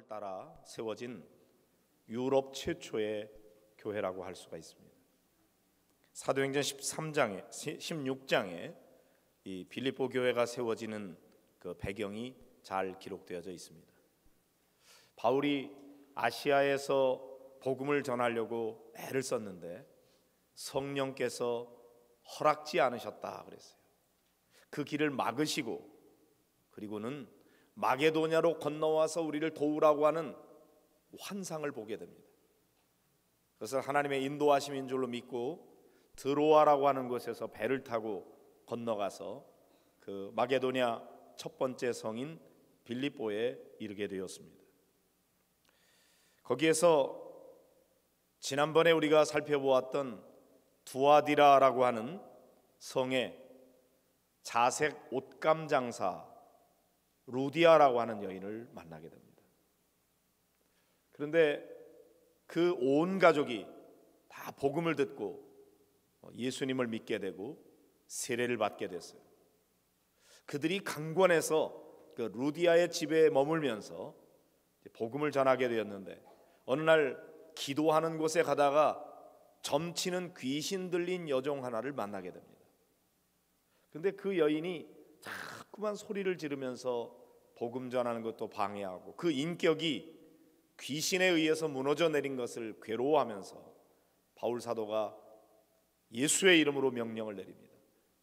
사도를 따라 세워진 유럽 최초의 교회라고 할 수가 있습니다. 사도행전 16장에 이 빌립보 교회가 세워지는 그 배경이 잘 기록되어져 있습니다. 바울이 아시아에서 복음을 전하려고 애를 썼는데 성령께서 허락지 않으셨다 그랬어요. 그 길을 막으시고 그리고는 마게도냐로 건너와서 우리를 도우라고 하는 환상을 보게 됩니다. 그것을 하나님의 인도하심인 줄로 믿고 드로아라고 하는 곳에서 배를 타고 건너가서 그 마게도냐 첫 번째 성인 빌립보에 이르게 되었습니다. 거기에서 지난번에 우리가 살펴보았던 두아디라라고 하는 성의 자색 옷감 장사 루디아라고 하는 여인을 만나게 됩니다. 그런데 그 온 가족이 다 복음을 듣고 예수님을 믿게 되고 세례를 받게 됐어요. 그들이 강권해서 그 루디아의 집에 머물면서 복음을 전하게 되었는데 어느 날 기도하는 곳에 가다가 점치는 귀신 들린 여종 하나를 만나게 됩니다. 그런데 그 여인이 자꾸만 소리를 지르면서 복음 전하는 것도 방해하고 그 인격이 귀신에 의해서 무너져 내린 것을 괴로워하면서 바울 사도가 예수의 이름으로 명령을 내립니다.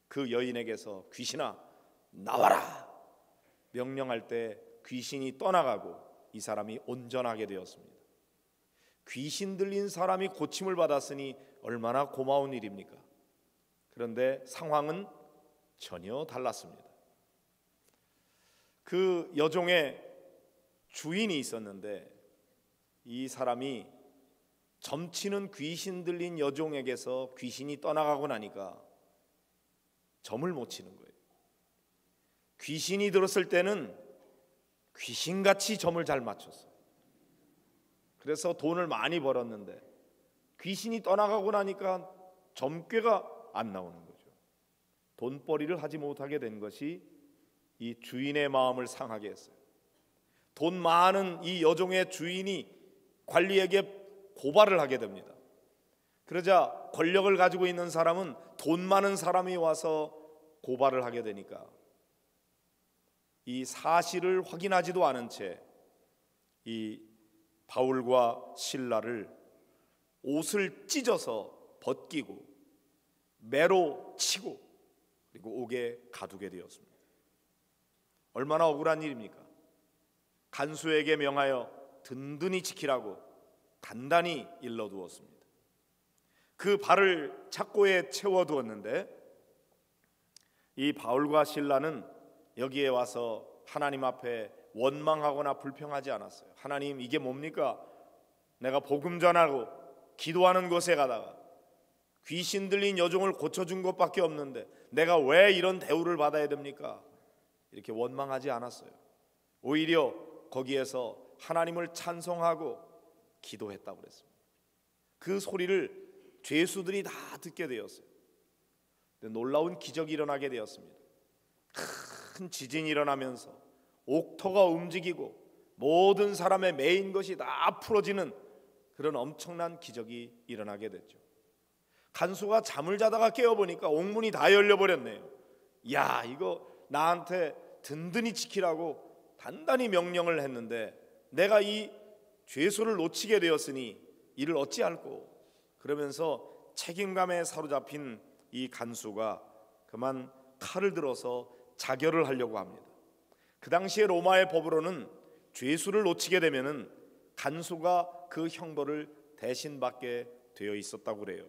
그 여인에게서 귀신아 나와라 명령할 때 귀신이 떠나가고 이 사람이 온전하게 되었습니다. 귀신 들린 사람이 고침을 받았으니 얼마나 고마운 일입니까? 그런데 상황은 전혀 달랐습니다. 그 여종의 주인이 있었는데 이 사람이 점치는 귀신 들린 여종에게서 귀신이 떠나가고 나니까 점을 못 치는 거예요. 귀신이 들었을 때는 귀신같이 점을 잘 맞췄어요. 그래서 돈을 많이 벌었는데 귀신이 떠나가고 나니까 점괘가 안 나오는 거죠. 돈벌이를 하지 못하게 된 것이 이 주인의 마음을 상하게 했어요. 돈 많은 이 여종의 주인이 관리에게 고발을 하게 됩니다. 그러자 권력을 가지고 있는 사람은 돈 많은 사람이 와서 고발을 하게 되니까 이 사실을 확인하지도 않은 채 이 바울과 실라를 옷을 찢어서 벗기고 매로 치고 그리고 옥에 가두게 되었습니다. 얼마나 억울한 일입니까? 간수에게 명하여 든든히 지키라고 단단히 일러두었습니다. 그 발을 착고에 채워두었는데 이 바울과 실라는 여기에 와서 하나님 앞에 원망하거나 불평하지 않았어요. 하나님 이게 뭡니까? 내가 복음 전하고 기도하는 곳에 가다가 귀신 들린 여종을 고쳐준 것밖에 없는데 내가 왜 이런 대우를 받아야 됩니까? 이렇게 원망하지 않았어요. 오히려 거기에서 하나님을 찬송하고 기도했다고 그랬습니다. 그 소리를 죄수들이 다 듣게 되었어요. 놀라운 기적이 일어나게 되었습니다. 큰 지진이 일어나면서 옥토가 움직이고 모든 사람의 매인 것이 다 풀어지는 그런 엄청난 기적이 일어나게 됐죠. 간수가 잠을 자다가 깨어보니까 옥문이 다 열려버렸네요. 야, 이거 나한테 든든히 지키라고 단단히 명령을 했는데 내가 이 죄수를 놓치게 되었으니 이를 어찌할꼬. 그러면서 책임감에 사로잡힌 이 간수가 그만 칼을 들어서 자결을 하려고 합니다. 그 당시에 로마의 법으로는 죄수를 놓치게 되면은 간수가 그 형벌을 대신 받게 되어 있었다고 그래요.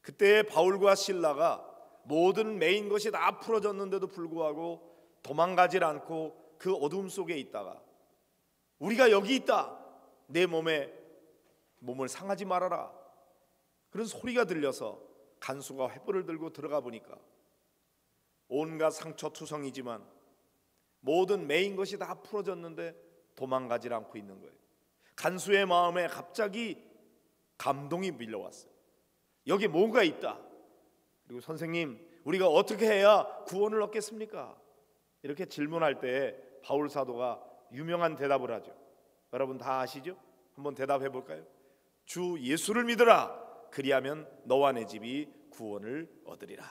그때 바울과 실라가 모든 매인 것이 다 풀어졌는데도 불구하고 도망가질 않고 그 어둠 속에 있다가 우리가 여기 있다, 내 몸을 상하지 말아라, 그런 소리가 들려서 간수가 횃불을 들고 들어가 보니까 온갖 상처투성이지만 모든 매인 것이 다 풀어졌는데 도망가질 않고 있는 거예요. 간수의 마음에 갑자기 감동이 밀려왔어요. 여기 뭔가 있다. 그리고 선생님, 우리가 어떻게 해야 구원을 얻겠습니까? 이렇게 질문할 때 바울 사도가 유명한 대답을 하죠. 여러분 다 아시죠? 한번 대답해 볼까요? 주 예수를 믿으라. 그리하면 너와 내 집이 구원을 얻으리라.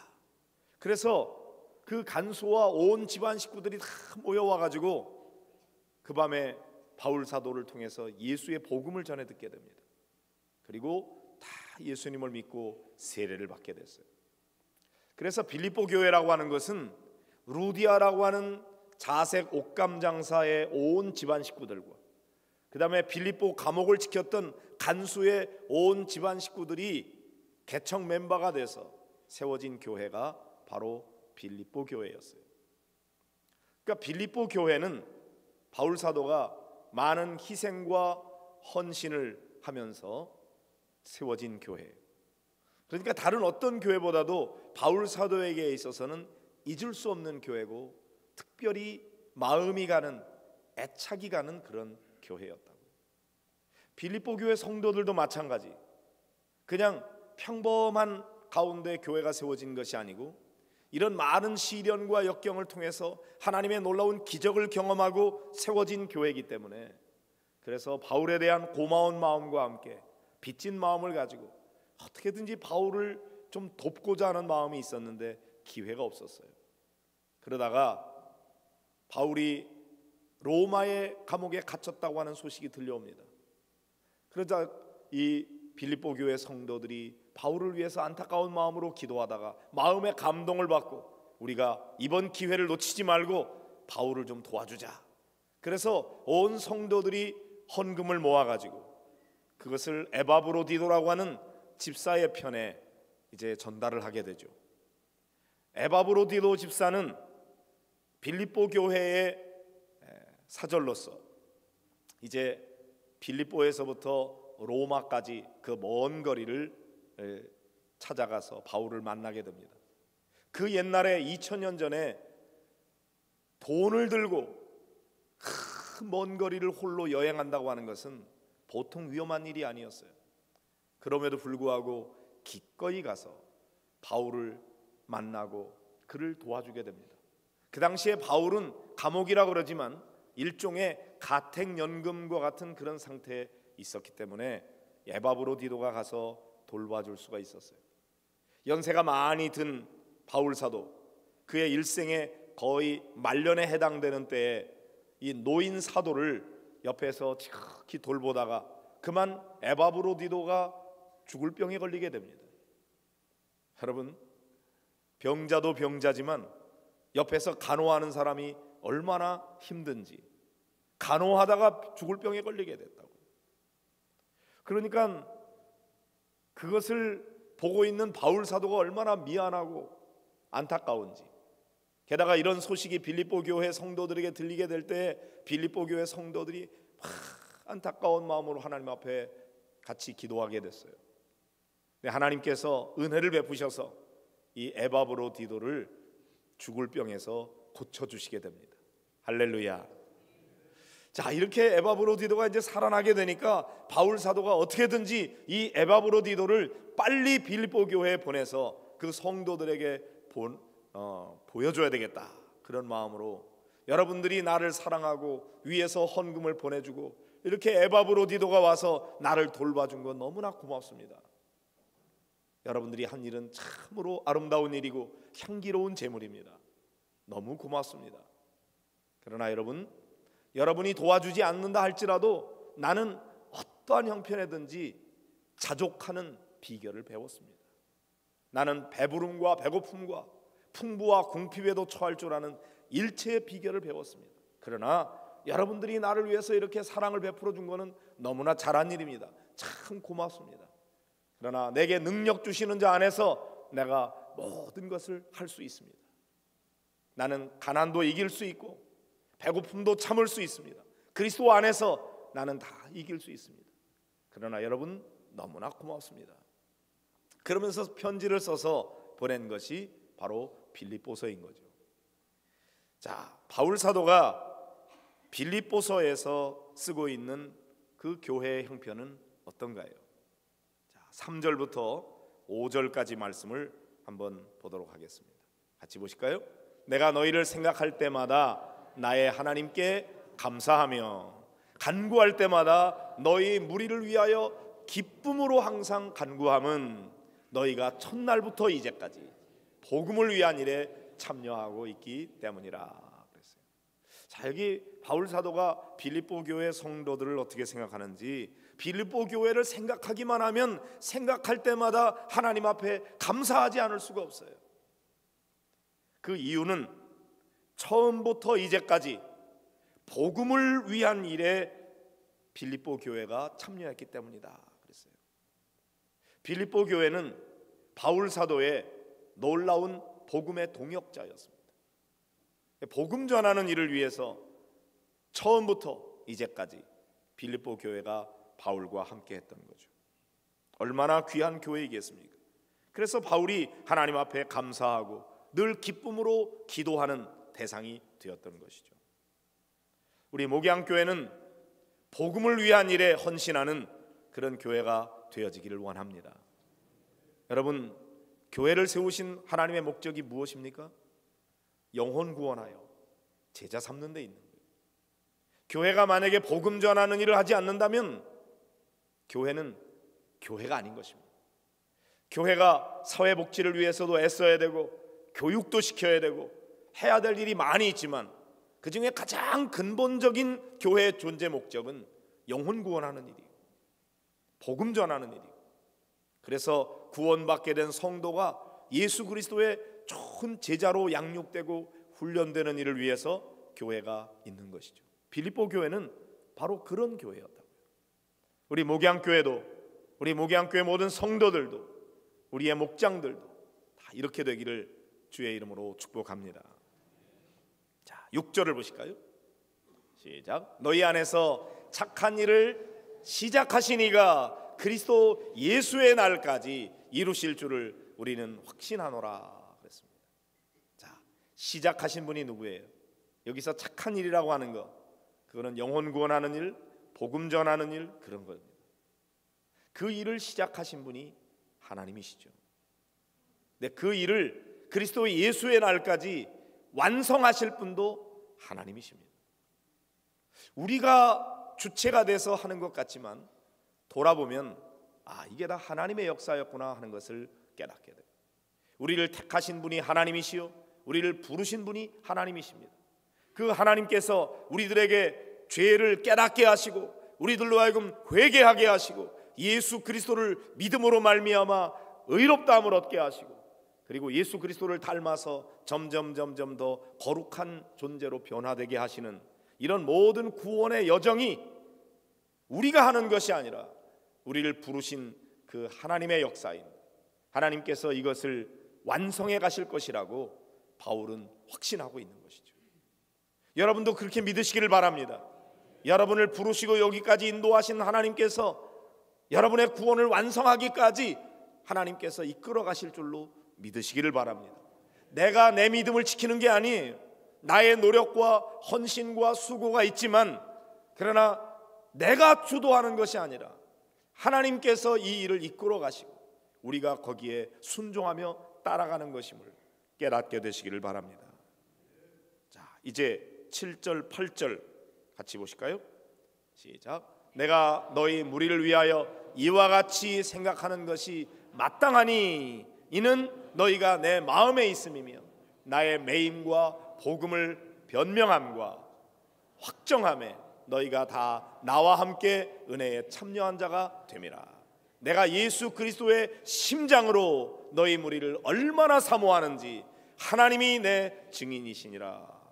그래서 그 간소와 온 집안 식구들이 다 모여와 가지고 그 밤에 바울 사도를 통해서 예수의 복음을 전해 듣게 됩니다. 그리고 다 예수님을 믿고 세례를 받게 됐어요. 그래서 빌립보 교회라고 하는 것은 루디아라고 하는 자색 옷감 장사의 온 집안 식구들과 그 다음에 빌립보 감옥을 지켰던 간수의 온 집안 식구들이 개척 멤버가 돼서 세워진 교회가 바로 빌립보 교회였어요. 그러니까 빌립보 교회는 바울 사도가 많은 희생과 헌신을 하면서 세워진 교회예요. 그러니까 다른 어떤 교회보다도 바울 사도에게 있어서는 잊을 수 없는 교회고 특별히 마음이 가는, 애착이 가는 그런 교회였다고. 빌립보 교회 성도들도 마찬가지. 그냥 평범한 가운데 교회가 세워진 것이 아니고 이런 많은 시련과 역경을 통해서 하나님의 놀라운 기적을 경험하고 세워진 교회이기 때문에, 그래서 바울에 대한 고마운 마음과 함께 빚진 마음을 가지고 어떻게든지 바울을 좀 돕고자 하는 마음이 있었는데 기회가 없었어요. 그러다가 바울이 로마의 감옥에 갇혔다고 하는 소식이 들려옵니다. 그러자 이 빌립보 교회 성도들이 바울을 위해서 안타까운 마음으로 기도하다가 마음의 감동을 받고 우리가 이번 기회를 놓치지 말고 바울을 좀 도와주자. 그래서 온 성도들이 헌금을 모아가지고 그것을 에바브로디도라고 하는 집사의 편에 이제 전달을 하게 되죠. 에바브로디도 집사는 빌립보 교회의 사절로서 이제 빌립보에서부터 로마까지 그 먼 거리를 찾아가서 바울을 만나게 됩니다. 그 옛날에 2000년 전에 돈을 들고 큰 먼 거리를 홀로 여행한다고 하는 것은 보통 위험한 일이 아니었어요. 그럼에도 불구하고 기꺼이 가서 바울을 만나고 그를 도와주게 됩니다. 그 당시에 바울은 감옥이라고 그러지만 일종의 가택연금과 같은 그런 상태에 있었기 때문에 에바브로디도가 가서 돌봐줄 수가 있었어요. 연세가 많이 든 바울 사도, 그의 일생에 거의 말년에 해당되는 때에 이 노인 사도를 옆에서 지극히 돌보다가 그만 에바브로디도가 죽을 병에 걸리게 됩니다. 여러분, 병자도 병자지만 옆에서 간호하는 사람이 얼마나 힘든지, 간호하다가 죽을 병에 걸리게 됐다고. 그러니까 그것을 보고 있는 바울 사도가 얼마나 미안하고 안타까운지. 게다가 이런 소식이 빌립보 교회 성도들에게 들리게 될 때 빌립보 교회 성도들이 막 안타까운 마음으로 하나님 앞에 같이 기도하게 됐어요. 하나님께서 은혜를 베푸셔서 이 에바브로디도를 죽을 병에서 고쳐주시게 됩니다. 할렐루야. 자, 이렇게 에바브로디도가 이제 살아나게 되니까 바울 사도가 어떻게든지 이 에바브로디도를 빨리 빌립보 교회에 보내서 그 성도들에게 보여줘야 되겠다. 그런 마음으로 여러분들이 나를 사랑하고 위에서 헌금을 보내주고 이렇게 에바브로디도가 와서 나를 돌봐준 건 너무나 고맙습니다. 여러분들이 한 일은 참으로 아름다운 일이고 향기로운 제물입니다. 너무 고맙습니다. 그러나 여러분이 도와주지 않는다 할지라도 나는 어떠한 형편이든지 자족하는 비결을 배웠습니다. 나는 배부름과 배고픔과 풍부와 궁핍에도 처할 줄 아는 일체의 비결을 배웠습니다. 그러나 여러분들이 나를 위해서 이렇게 사랑을 베풀어 준 것은 너무나 잘한 일입니다. 참 고맙습니다. 그러나 내게 능력 주시는 자 안에서 내가 모든 것을 할 수 있습니다. 나는 가난도 이길 수 있고 배고픔도 참을 수 있습니다. 그리스도 안에서 나는 다 이길 수 있습니다. 그러나 여러분 너무나 고맙습니다. 그러면서 편지를 써서 보낸 것이 바로 빌립보서인 거죠. 자, 바울 사도가 빌립보서에서 쓰고 있는 그 교회의 형편은 어떤가요? 자, 3절부터 5절까지 말씀을 한번 보도록 하겠습니다. 같이 보실까요? 내가 너희를 생각할 때마다 나의 하나님께 감사하며 간구할 때마다 너희 무리를 위하여 기쁨으로 항상 간구함은 너희가 첫날부터 이제까지 복음을 위한 일에 참여하고 있기 때문이라 그랬어요. 자, 여기 바울 사도가 빌립보 교회 성도들을 어떻게 생각하는지, 빌립보 교회를 생각하기만 하면 생각할 때마다 하나님 앞에 감사하지 않을 수가 없어요. 그 이유는 처음부터 이제까지 복음을 위한 일에 빌립보 교회가 참여했기 때문이다 그랬어요. 빌립보 교회는 바울 사도의 놀라운 복음의 동역자였습니다. 복음 전하는 일을 위해서 처음부터 이제까지 빌립보 교회가 바울과 함께 했던 거죠. 얼마나 귀한 교회이겠습니까? 그래서 바울이 하나님 앞에 감사하고 늘 기쁨으로 기도하는 대상이 되었던 것이죠. 우리 목양교회는 복음을 위한 일에 헌신하는 그런 교회가 되어지기를 원합니다. 여러분, 교회를 세우신 하나님의 목적이 무엇입니까? 영혼 구원하여 제자 삼는 데 있는 거예요. 교회가 만약에 복음 전하는 일을 하지 않는다면 교회는 교회가 아닌 것입니다. 교회가 사회복지를 위해서도 애써야 되고 교육도 시켜야 되고 해야 될 일이 많이 있지만 그 중에 가장 근본적인 교회의 존재 목적은 영혼 구원하는 일이에요. 복음 전하는 일이에요. 그래서 구원받게 된 성도가 예수 그리스도의 좋은 제자로 양육되고 훈련되는 일을 위해서 교회가 있는 것이죠. 빌립보 교회는 바로 그런 교회였다고요. 우리 목양교회도, 우리 목양교회 모든 성도들도, 우리의 목장들도 다 이렇게 되기를 주의 이름으로 축복합니다. 자, 6절을 보실까요? 시작. 너희 안에서 착한 일을 시작하신 이가 그리스도 예수의 날까지 이루실 줄을 우리는 확신하노라 그랬습니다. 자, 시작하신 분이 누구예요? 여기서 착한 일이라고 하는 거, 그거는 영혼 구원하는 일, 복음 전하는 일, 그런 겁니다. 그 일을 시작하신 분이 하나님이시죠. 근데 그 일을 그리스도 예수의 날까지 완성하실 분도 하나님이십니다. 우리가 주체가 돼서 하는 것 같지만 돌아보면 이게 다 하나님의 역사였구나 하는 것을 깨닫게 돼요. 우리를 택하신 분이 하나님이시요 우리를 부르신 분이 하나님이십니다. 그 하나님께서 우리들에게 죄를 깨닫게 하시고 우리들로 하여금 회개하게 하시고 예수 그리스도를 믿음으로 말미암아 의롭다함을 얻게 하시고 그리고 예수 그리스도를 닮아서 점점 더 거룩한 존재로 변화되게 하시는 이런 모든 구원의 여정이 우리가 하는 것이 아니라 우리를 부르신 그 하나님의 역사인 하나님께서 이것을 완성해 가실 것이라고 바울은 확신하고 있는 것이죠. 여러분도 그렇게 믿으시기를 바랍니다. 여러분을 부르시고 여기까지 인도하신 하나님께서 여러분의 구원을 완성하기까지 하나님께서 이끌어 가실 줄로 믿으시기를 바랍니다. 내가 내 믿음을 지키는 게 아니에요. 나의 노력과 헌신과 수고가 있지만 그러나 내가 주도하는 것이 아니라 하나님께서 이 일을 이끌어 가시고 우리가 거기에 순종하며 따라가는 것임을 깨닫게 되시기를 바랍니다. 자, 이제 7절 8절 같이 보실까요? 시작. 내가 너희 무리를 위하여 이와 같이 생각하는 것이 마땅하니 이는 너희가 내 마음에 있음이며 나의 매임과 복음을 변명함과 확정함에 너희가 다 나와 함께 은혜에 참여한 자가 됨이라. 내가 예수 그리스도의 심장으로 너희 무리를 얼마나 사모하는지 하나님이 내 증인이시니라.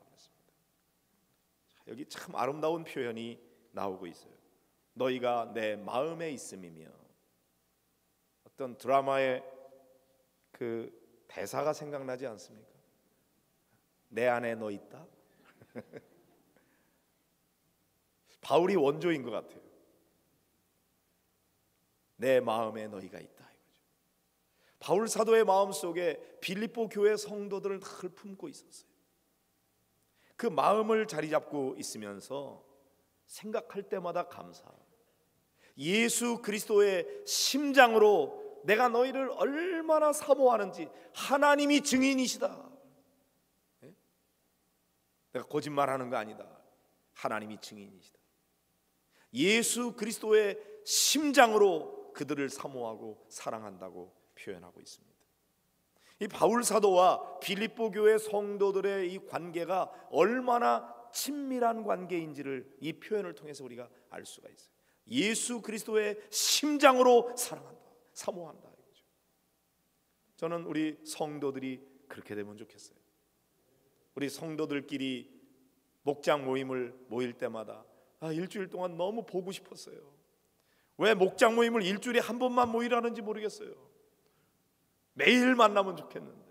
여기 참 아름다운 표현이 나오고 있어요. 너희가 내 마음에 있음이며. 어떤 드라마의 그 대사가 생각나지 않습니까? 내 안에 너 있다. 바울이 원조인 것 같아요. 내 마음에 너희가 있다 이거죠. 바울 사도의 마음속에 빌립보 교회 성도들을 늘 품고 있었어요. 그 마음을 자리 잡고 있으면서 생각할 때마다 감사. 예수 그리스도의 심장으로 내가 너희를 얼마나 사모하는지 하나님이 증인이시다. 내가 거짓말하는 거 아니다. 하나님이 증인이시다. 예수 그리스도의 심장으로 그들을 사모하고 사랑한다고 표현하고 있습니다. 이 바울 사도와 빌립보 교회 성도들의 이 관계가 얼마나 친밀한 관계인지를 이 표현을 통해서 우리가 알 수가 있어요. 예수 그리스도의 심장으로 사랑한다, 사모한다 이거죠. 저는 우리 성도들이 그렇게 되면 좋겠어요. 우리 성도들끼리 목장 모임을 모일 때마다 일주일 동안 너무 보고 싶었어요. 왜 목장 모임을 일주일에 한 번만 모이라는지 모르겠어요. 매일 만나면 좋겠는데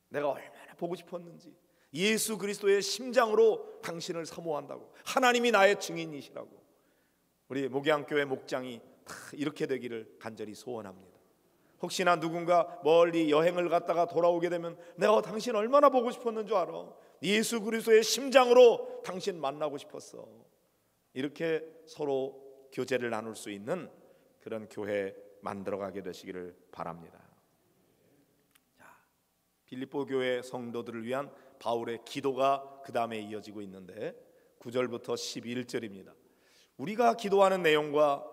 내가 얼마나 보고 싶었는지. 예수 그리스도의 심장으로 당신을 사모한다고, 하나님이 나의 증인이시라고. 우리 목양교회 목장이 다 이렇게 되기를 간절히 소원합니다. 혹시나 누군가 멀리 여행을 갔다가 돌아오게 되면 내가 당신 얼마나 보고 싶었는 줄 알아? 예수 그리스도의 심장으로 당신 만나고 싶었어. 이렇게 서로 교제를 나눌 수 있는 그런 교회 만들어가게 되시기를 바랍니다. 빌립보 교회 성도들을 위한 바울의 기도가 그 다음에 이어지고 있는데 9절부터 11절입니다. 우리가 기도하는 내용과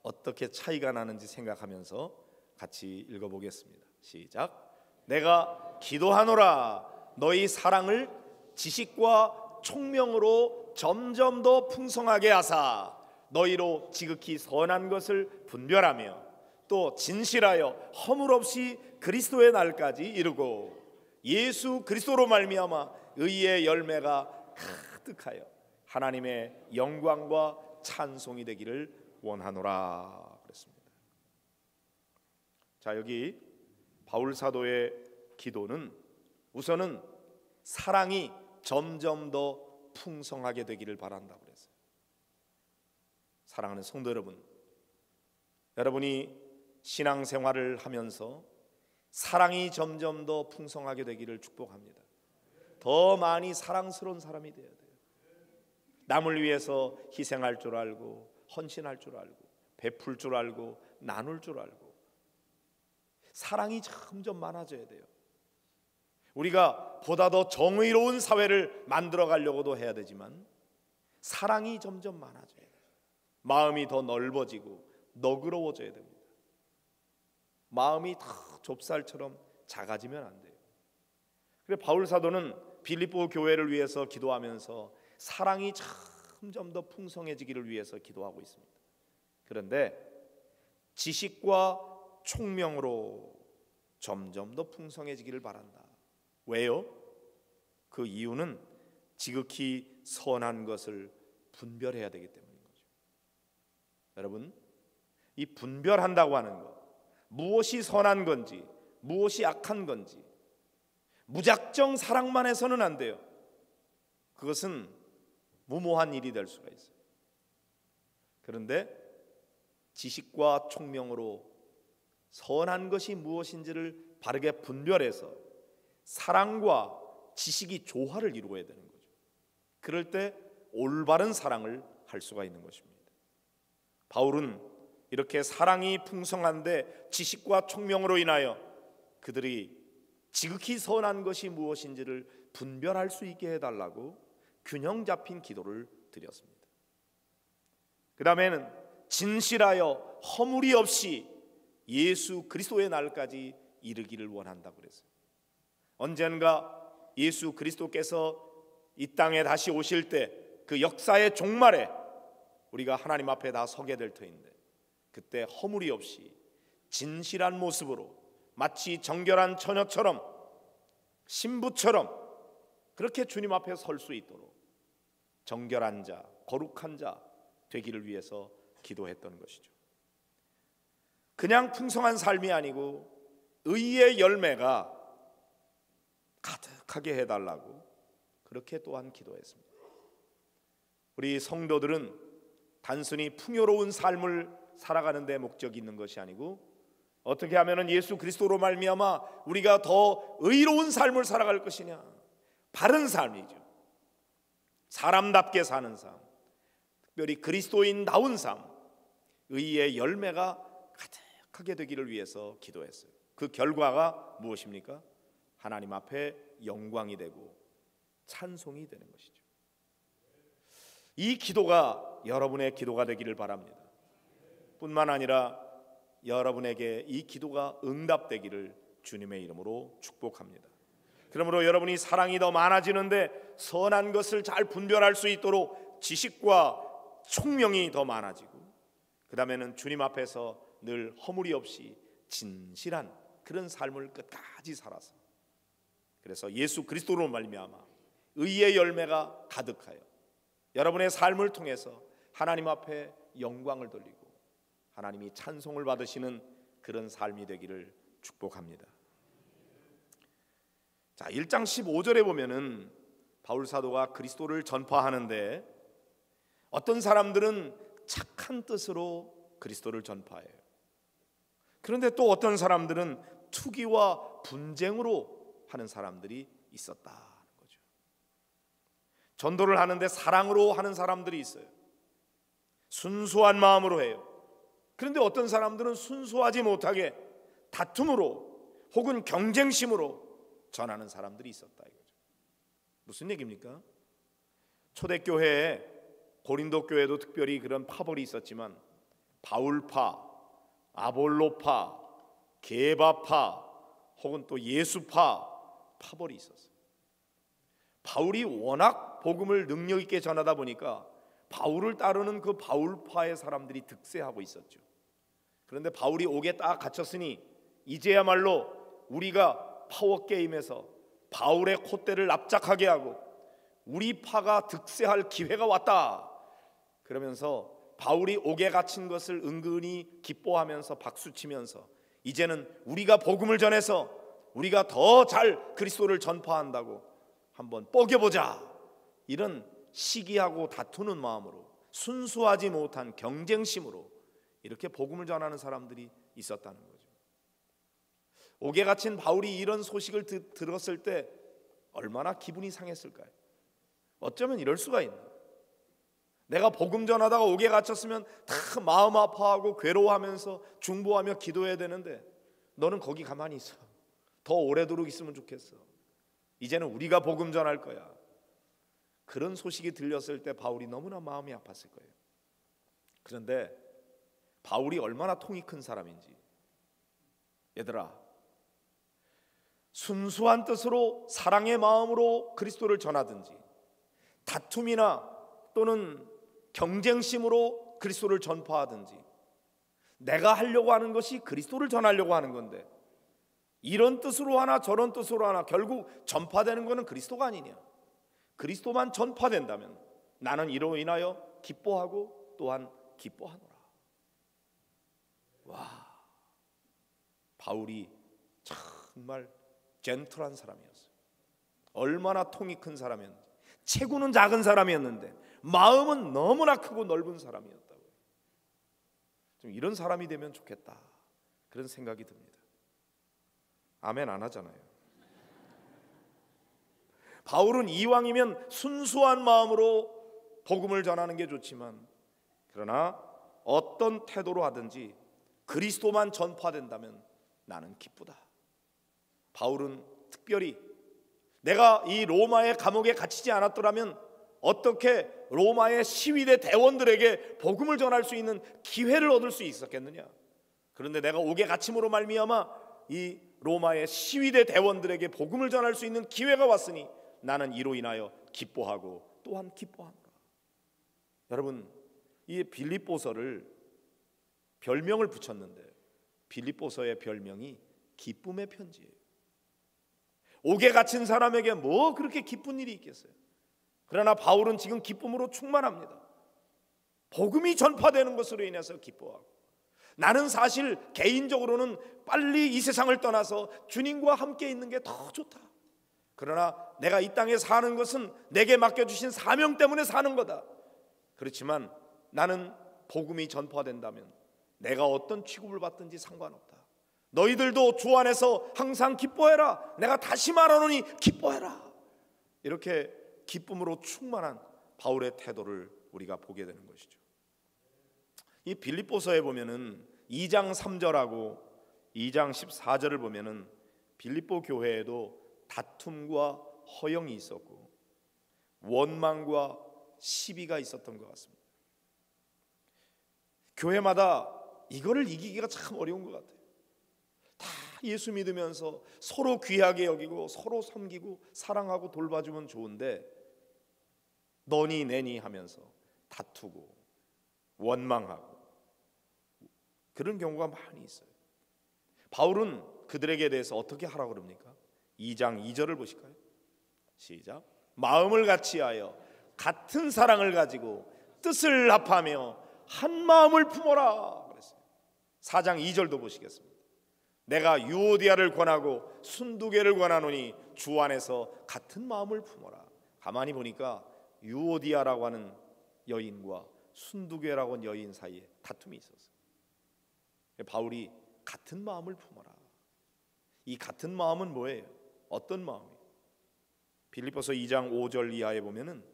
어떻게 차이가 나는지 생각하면서 같이 읽어보겠습니다. 시작. 내가 기도하노라 너희 사랑을 지식과 총명으로 점점 더 풍성하게 하사 너희로 지극히 선한 것을 분별하며 또 진실하여 허물 없이 그리스도의 날까지 이르고 예수 그리스도로 말미암아 의의 열매가 가득하여 하나님의 영광과 찬송이 되기를 원하노라 그랬습니다. 자, 여기 바울 사도의 기도는 우선은 사랑이 점점 더 풍성하게 되기를 바란다고 그랬어요. 사랑하는 성도 여러분, 여러분이 신앙생활을 하면서 사랑이 점점 더 풍성하게 되기를 축복합니다. 더 많이 사랑스러운 사람이 되어야 돼요. 남을 위해서 희생할 줄 알고, 헌신할 줄 알고, 베풀 줄 알고, 나눌 줄 알고, 사랑이 점점 많아져야 돼요. 우리가 보다 더 정의로운 사회를 만들어 가려고도 해야 되지만 사랑이 점점 많아져야 돼요. 마음이 더 넓어지고 너그러워져야 됩니다. 마음이 더 좁쌀처럼 작아지면 안 돼요. 그래서 바울 사도는 빌립보 교회를 위해서 기도하면서 사랑이 점점 더 풍성해지기를 위해서 기도하고 있습니다. 그런데 지식과 총명으로 점점 더 풍성해지기를 바란다. 왜요? 그 이유는 지극히 선한 것을 분별해야 되기 때문인 거죠. 여러분, 이 분별한다고 하는 것, 무엇이 선한 건지 무엇이 악한 건지 무작정 사랑만 해서는 안 돼요. 그것은 무모한 일이 될 수가 있어요. 그런데 지식과 총명으로 선한 것이 무엇인지를 바르게 분별해서 사랑과 지식이 조화를 이루어야 되는 거죠. 그럴 때 올바른 사랑을 할 수가 있는 것입니다. 바울은 이렇게 사랑이 풍성한데 지식과 총명으로 인하여 그들이 지극히 선한 것이 무엇인지를 분별할 수 있게 해달라고 균형 잡힌 기도를 드렸습니다. 그 다음에는 진실하여 허물이 없이 예수 그리스도의 날까지 이르기를 원한다고 그랬어요. 언젠가 예수 그리스도께서 이 땅에 다시 오실 때 그 역사의 종말에 우리가 하나님 앞에 다 서게 될 터인데 그때 허물이 없이 진실한 모습으로 마치 정결한 처녀처럼 신부처럼 그렇게 주님 앞에 설 수 있도록 정결한 자, 거룩한 자 되기를 위해서 기도했던 것이죠. 그냥 풍성한 삶이 아니고 의의 열매가 가득하게 해달라고 그렇게 또한 기도했습니다. 우리 성도들은 단순히 풍요로운 삶을 살아가는 데 목적이 있는 것이 아니고 어떻게 하면 예수 그리스도로 말미암아 우리가 더 의로운 삶을 살아갈 것이냐, 바른 삶이죠. 사람답게 사는 삶, 특별히 그리스도인다운 삶, 의의 열매가 가득하게 되기를 위해서 기도했어요. 그 결과가 무엇입니까? 하나님 앞에 영광이 되고 찬송이 되는 것이죠. 이 기도가 여러분의 기도가 되기를 바랍니다. 뿐만 아니라 여러분에게 이 기도가 응답되기를 주님의 이름으로 축복합니다. 그러므로 여러분이 사랑이 더 많아지는데 선한 것을 잘 분별할 수 있도록 지식과 총명이 더 많아지고, 그 다음에는 주님 앞에서 늘 허물이 없이 진실한 그런 삶을 끝까지 살아서, 그래서 예수 그리스도로 말미암아 의의 열매가 가득하여 여러분의 삶을 통해서 하나님 앞에 영광을 돌리고 하나님이 찬송을 받으시는 그런 삶이 되기를 축복합니다. 자, 1장 15절에 보면은 바울 사도가 그리스도를 전파하는데 어떤 사람들은 착한 뜻으로 그리스도를 전파해요. 그런데 또 어떤 사람들은 투기와 분쟁으로 하는 사람들이 있었다는 거죠. 전도를 하는데 사랑으로 하는 사람들이 있어요. 순수한 마음으로 해요. 그런데 어떤 사람들은 순수하지 못하게 다툼으로 혹은 경쟁심으로 전하는 사람들이 있었다 이거죠. 무슨 얘기입니까? 초대교회에, 고린도 교회도 특별히 그런 파벌이 있었지만 바울파, 아볼로파, 게바파 혹은 또 예수파 파벌이 있었어요. 바울이 워낙 복음을 능력 있게 전하다 보니까 바울을 따르는 그 바울파의 사람들이 득세하고 있었죠. 그런데 바울이 옥에 딱 갇혔으니 이제야말로 우리가 파워게임에서 바울의 콧대를 납작하게 하고 우리 파가 득세할 기회가 왔다. 그러면서 바울이 옥에 갇힌 것을 은근히 기뻐하면서 박수치면서 이제는 우리가 복음을 전해서 우리가 더 잘 그리스도를 전파한다고 한번 뻐겨보자, 이런 시기하고 다투는 마음으로, 순수하지 못한 경쟁심으로 이렇게 복음을 전하는 사람들이 있었다는 거죠. 옥에 갇힌 바울이 이런 소식을 들었을 때 얼마나 기분이 상했을까요? 어쩌면 이럴 수가 있나? 내가 복음 전하다가 옥에 갇혔으면 다 마음 아파하고 괴로워하면서 중보하며 기도해야 되는데 너는 거기 가만히 있어. 더 오래도록 있으면 좋겠어. 이제는 우리가 복음 전할 거야. 그런 소식이 들렸을 때 바울이 너무나 마음이 아팠을 거예요. 그런데 바울이 얼마나 통이 큰 사람인지, 얘들아, 순수한 뜻으로 사랑의 마음으로 그리스도를 전하든지 다툼이나 또는 경쟁심으로 그리스도를 전파하든지, 내가 하려고 하는 것이 그리스도를 전하려고 하는 건데 이런 뜻으로 하나 저런 뜻으로 하나 결국 전파되는 것은 그리스도가 아니냐. 그리스도만 전파된다면 나는 이로 인하여 기뻐하고 또한 기뻐하노라. 와, 바울이 정말 젠틀한 사람이었어요. 얼마나 통이 큰 사람이었는지. 체구는 작은 사람이었는데 마음은 너무나 크고 넓은 사람이었다고요. 좀 이런 사람이 되면 좋겠다, 그런 생각이 듭니다. 아멘 안 하잖아요. 바울은 이왕이면 순수한 마음으로 복음을 전하는 게 좋지만, 그러나 어떤 태도로 하든지 그리스도만 전파된다면 나는 기쁘다. 바울은 특별히 내가 이 로마의 감옥에 갇히지 않았더라면 어떻게 로마의 시위대 대원들에게 복음을 전할 수 있는 기회를 얻을 수 있었겠느냐. 그런데 내가 옥에 갇힘으로 말미암아 이 로마의 시위대 대원들에게 복음을 전할 수 있는 기회가 왔으니 나는 이로 인하여 기뻐하고 또한 기뻐하노라. 여러분, 이 빌립보서를 별명을 붙였는데 빌립보서의 별명이 기쁨의 편지예요. 옥에 갇힌 사람에게 뭐 그렇게 기쁜 일이 있겠어요? 그러나 바울은 지금 기쁨으로 충만합니다. 복음이 전파되는 것으로 인해서 기뻐하고, 나는 사실 개인적으로는 빨리 이 세상을 떠나서 주님과 함께 있는 게 더 좋다. 그러나 내가 이 땅에 사는 것은 내게 맡겨주신 사명 때문에 사는 거다. 그렇지만 나는 복음이 전파된다면 내가 어떤 취급을 받든지 상관없다. 너희들도 주 안에서 항상 기뻐해라. 내가 다시 말하노니 기뻐해라. 이렇게 기쁨으로 충만한 바울의 태도를 우리가 보게 되는 것이죠. 이 빌립보서에 보면은 2장 3절하고 2장 14절을 보면은 빌립보 교회에도 다툼과 허영이 있었고 원망과 시비가 있었던 것 같습니다. 교회마다 이거를 이기기가 참 어려운 것 같아요. 다 예수 믿으면서 서로 귀하게 여기고 서로 섬기고 사랑하고 돌봐주면 좋은데 너니 내니 하면서 다투고 원망하고 그런 경우가 많이 있어요. 바울은 그들에게 대해서 어떻게 하라고 그럽니까? 2장 2절을 보실까요? 시작. 마음을 같이하여 같은 사랑을 가지고 뜻을 합하며 한 마음을 품어라 그랬어요. 4장 2절도 보시겠습니다. 내가 유오디아를 권하고 순두개를 권하노니 주 안에서 같은 마음을 품어라. 가만히 보니까 유오디아라고 하는 여인과 순두개라고 하는 여인 사이에 다툼이 있었어요. 바울이 같은 마음을 품어라. 이 같은 마음은 뭐예요? 어떤 마음이에요? 빌립보서 2장 5절 이하에 보면은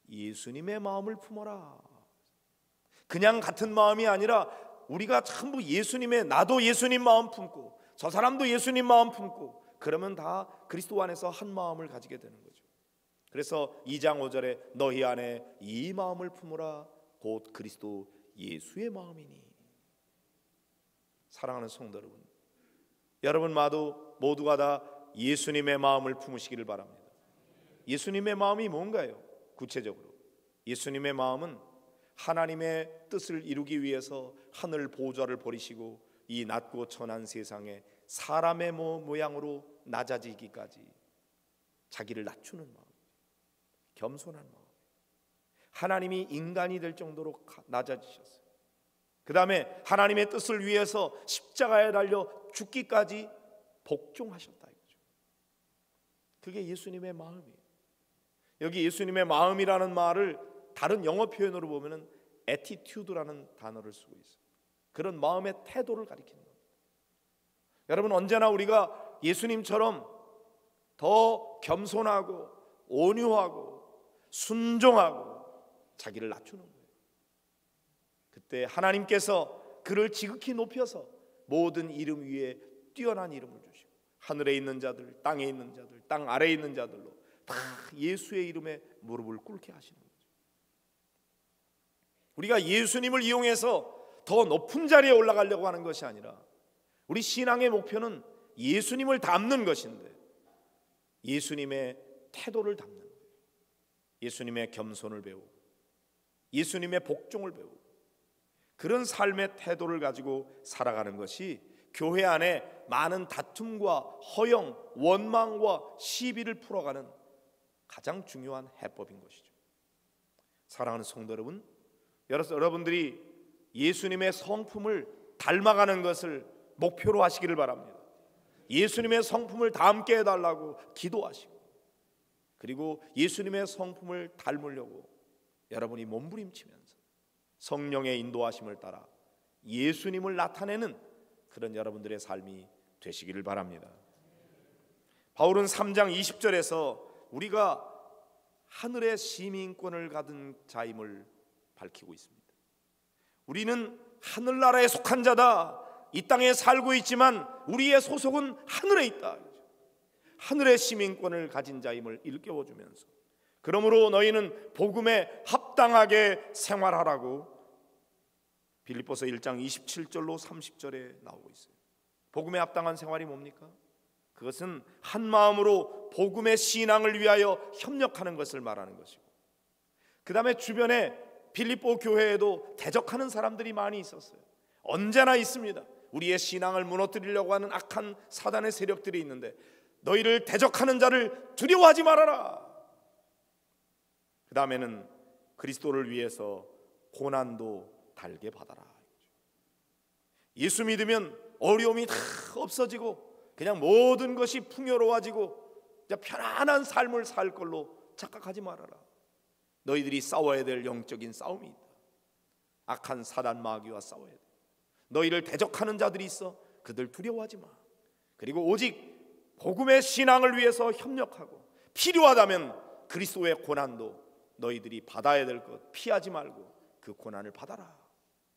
예수님의 마음을 품어라. 그냥 같은 마음이 아니라 우리가 전부 예수님의, 나도 예수님 마음 품고 저 사람도 예수님 마음 품고 그러면 다 그리스도 안에서 한 마음을 가지게 되는 거죠. 그래서 2장 5절에 너희 안에 이 마음을 품으라 곧 그리스도 예수의 마음이니. 사랑하는 성도 여러분, 여러분마도 모두가 다 예수님의 마음을 품으시기를 바랍니다. 예수님의 마음이 뭔가요? 구체적으로 예수님의 마음은 하나님의 뜻을 이루기 위해서 하늘 보좌를 버리시고 이 낮고 천한 세상에 사람의 모양으로 낮아지기까지 자기를 낮추는 마음, 겸손한 마음. 하나님이 인간이 될 정도로 낮아지셨어요. 그 다음에 하나님의 뜻을 위해서 십자가에 달려 죽기까지 복종하셨다 이거죠. 그게 예수님의 마음이에요. 여기 예수님의 마음이라는 말을 다른 영어 표현으로 보면은 attitude라는 단어를 쓰고 있어요. 그런 마음의 태도를 가리키는 겁니다. 여러분, 언제나 우리가 예수님처럼 더 겸손하고 온유하고 순종하고 자기를 낮추는 거예요. 그때 하나님께서 그를 지극히 높여서 모든 이름 위에 뛰어난 이름을 주시고 하늘에 있는 자들, 땅에 있는 자들, 땅 아래에 있는 자들로 다 예수의 이름에 무릎을 꿇게 하시는 거죠. 우리가 예수님을 이용해서 더 높은 자리에 올라가려고 하는 것이 아니라 우리 신앙의 목표는 예수님을 닮는 것인데 예수님의 태도를 닮는 거예요. 예수님의 겸손을 배우고 예수님의 복종을 배우고 그런 삶의 태도를 가지고 살아가는 것이 교회 안에 많은 다툼과 허영, 원망과 시비를 풀어가는 가장 중요한 해법인 것이죠. 사랑하는 성도 여러분, 여러분들이 예수님의 성품을 닮아가는 것을 목표로 하시기를 바랍니다. 예수님의 성품을 닮게 해달라고 기도하시고 그리고 예수님의 성품을 닮으려고 여러분이 몸부림치면서 성령의 인도하심을 따라 예수님을 나타내는 그런 여러분들의 삶이 되시기를 바랍니다. 바울은 3장 20절에서 우리가 하늘의 시민권을 가진 자임을 밝히고 있습니다. 우리는 하늘나라에 속한 자다. 이 땅에 살고 있지만 우리의 소속은 하늘에 있다. 하늘의 시민권을 가진 자임을 일깨워주면서 그러므로 너희는 복음에 합당하게 생활하라고 빌립보서 1장 27절로 30절에 나오고 있어요. 복음에 합당한 생활이 뭡니까? 그것은 한 마음으로 복음의 신앙을 위하여 협력하는 것을 말하는 것이고 그 다음에 주변에 빌립보 교회에도 대적하는 사람들이 많이 있었어요. 언제나 있습니다. 우리의 신앙을 무너뜨리려고 하는 악한 사단의 세력들이 있는데 너희를 대적하는 자를 두려워하지 말아라. 그 다음에는 그리스도를 위해서 고난도 달게 받아라. 예수 믿으면 어려움이 다 없어지고 그냥 모든 것이 풍요로워지고 편안한 삶을 살 걸로 착각하지 말아라. 너희들이 싸워야 될 영적인 싸움이 있다. 악한 사단 마귀와 싸워야 돼. 너희를 대적하는 자들이 있어. 그들 두려워하지 마. 그리고 오직 복음의 신앙을 위해서 협력하고 필요하다면 그리스도의 고난도 너희들이 받아야 될 것 피하지 말고 그 고난을 받아라.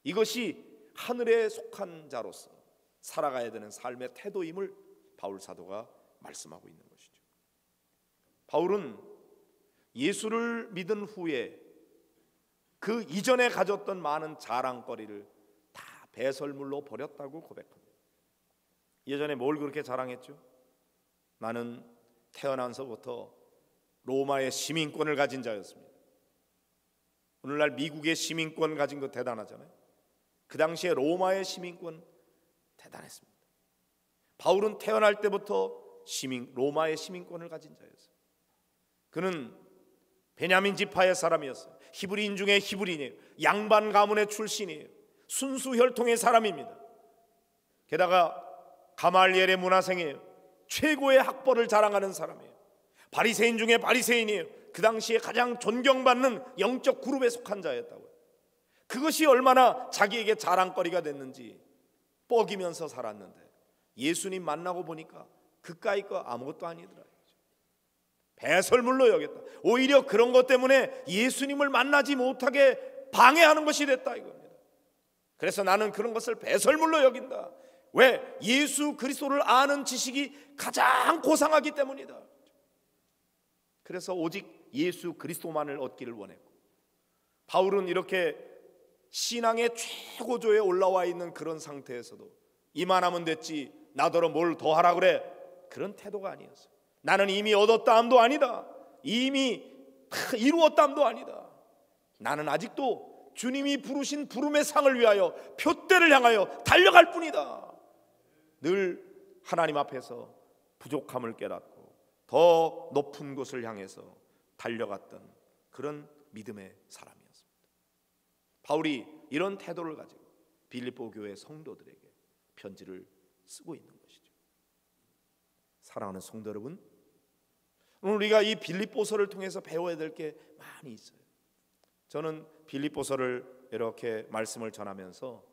이것이 하늘에 속한 자로서 살아가야 되는 삶의 태도임을 바울 사도가 말씀하고 있는 것이죠. 바울은 예수를 믿은 후에 그 이전에 가졌던 많은 자랑거리를 다 배설물로 버렸다고 고백합니다. 예전에 뭘 그렇게 자랑했죠? 나는 태어나서부터 로마의 시민권을 가진 자였습니다. 오늘날 미국의 시민권 가진 거 대단하잖아요. 그 당시에 로마의 시민권 대단했습니다. 바울은 태어날 때부터 로마의 시민권을 가진 자였어요. 그는 베냐민 지파의 사람이었어요. 히브리인 중에 히브리인이에요. 양반 가문의 출신이에요. 순수 혈통의 사람입니다. 게다가 가말리엘의 문화생이에요. 최고의 학벌을 자랑하는 사람이에요. 바리새인 중에 바리새인이에요. 그 당시에 가장 존경받는 영적 그룹에 속한 자였다고요. 그것이 얼마나 자기에게 자랑거리가 됐는지 뻐기면서 살았는데 예수님 만나고 보니까 그까이 거 아무것도 아니더라. 배설물로 여겼다. 오히려 그런 것 때문에 예수님을 만나지 못하게 방해하는 것이 됐다 이겁니다. 그래서 나는 그런 것을 배설물로 여긴다. 왜? 예수 그리스도를 아는 지식이 가장 고상하기 때문이다. 그래서 오직 예수 그리스도만을 얻기를 원했고, 바울은 이렇게 신앙의 최고조에 올라와 있는 그런 상태에서도 이만하면 됐지 나더러 뭘 더 하라 그래, 그런 태도가 아니었어요. 나는 이미 얻었다함도 아니다. 이미 다 이루었다함도 아니다. 나는 아직도 주님이 부르신 부름의 상을 위하여 표대를 향하여 달려갈 뿐이다. 늘 하나님 앞에서 부족함을 깨닫고 더 높은 곳을 향해서 달려갔던 그런 믿음의 사람이었습니다. 바울이 이런 태도를 가지고 빌립보 교회 성도들에게 편지를 쓰고 있는 것이죠. 사랑하는 성도 여러분, 오늘 우리가 이 빌립보서를 통해서 배워야 될 게 많이 있어요. 저는 빌립보서를 이렇게 말씀을 전하면서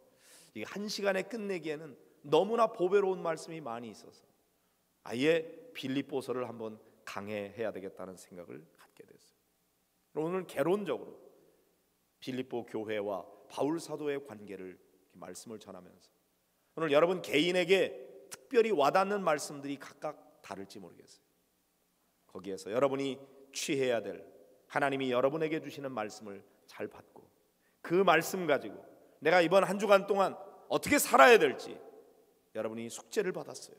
이 한 시간에 끝내기에는 너무나 보배로운 말씀이 많이 있어서 아예 빌립보서를 한번 강해해야 되겠다는 생각을 갖게 됐어요. 오늘 개론적으로 빌립보 교회와 바울 사도의 관계를 말씀을 전하면서 오늘 여러분 개인에게 특별히 와닿는 말씀들이 각각 다를지 모르겠어요. 거기에서 여러분이 취해야 될 하나님이 여러분에게 주시는 말씀을 잘 받고 그 말씀 가지고 내가 이번 한 주간 동안 어떻게 살아야 될지 여러분이 숙제를 받았어요.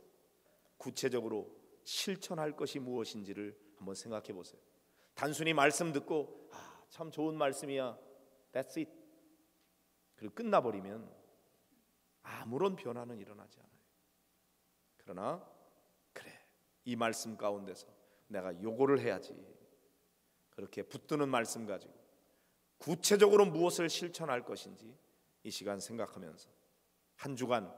구체적으로 실천할 것이 무엇인지를 한번 생각해 보세요. 단순히 말씀 듣고 참 좋은 말씀이야, That's it, 그리고 끝나버리면 아무런 변화는 일어나지 않아요. 그러나 그래, 이 말씀 가운데서 내가 요거를 해야지, 그렇게 붙드는 말씀 가지고 구체적으로 무엇을 실천할 것인지 이 시간 생각하면서 한 주간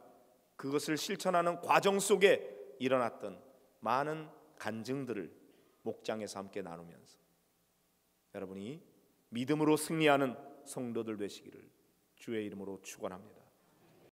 그것을 실천하는 과정 속에 일어났던 많은 간증들을 목장에서 함께 나누면서 여러분이 믿음으로 승리하는 성도들 되시기를 주의 이름으로 축원합니다.